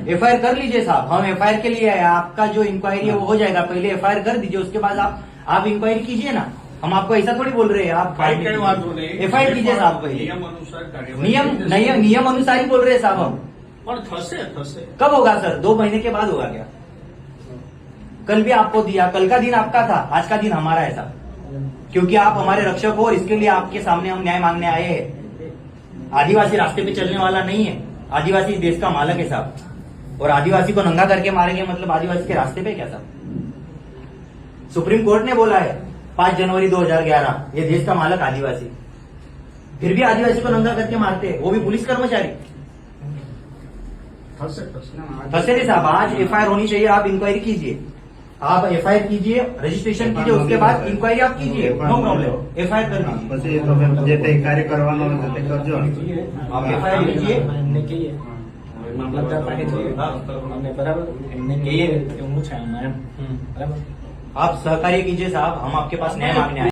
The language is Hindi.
एफआईआर कर लीजिए साहब, हम एफआईआर के लिए है, आपका जो इंक्वायरी है वो हो जाएगा, पहले एफआईआर कर दीजिए, उसके बाद आप इंक्वायरी कीजिए ना। हम आपको ऐसा थोड़ी बोल रहे हैं, आप एफआईआर कीजिए साहब पहले। नियम अनुसार ही बोल रहे हैं साहब हम। कब होगा सर? 2 महीने के बाद होगा क्या? कल भी आपको दिया, कल का दिन आपका था, आज का दिन हमारा है साहब, क्योंकि आप हमारे रक्षक हो और इसके लिए आपके सामने हम न्याय मांगने आए हैं। आदिवासी रास्ते पे चलने वाला नहीं है, आदिवासी देश का मालक है साहब, और आदिवासी को नंगा करके मारेंगे मतलब आदिवासी के रास्ते पे क्या साहब? सुप्रीम कोर्ट ने बोला है 5 जनवरी 2011, ये देश का मालक आदिवासी, फिर भी आदिवासी को नंगा करके मारते हैं, वो भी पुलिस कर्मचारी। फंसे नहीं साहब, आज एफआईआर होनी चाहिए, आप इंक्वायरी कीजिए, आप एफआईआर कीजिए, रजिस्ट्रेशन कीजिए, उसके बाद इंक्वायरी आप कीजिए, नो प्रॉब्लम, एफआईआर कर दीजिए। कार्य करवाना करजो, आप एफआईआर कीजिए। મામલતદાર પાસે જોઈએ અમને બરાબર એમને કહીએ કે હું છે અમારે બરાબર आप सहकार्य कीजिए साहब, हम आपके पास न्याय मांगने आए।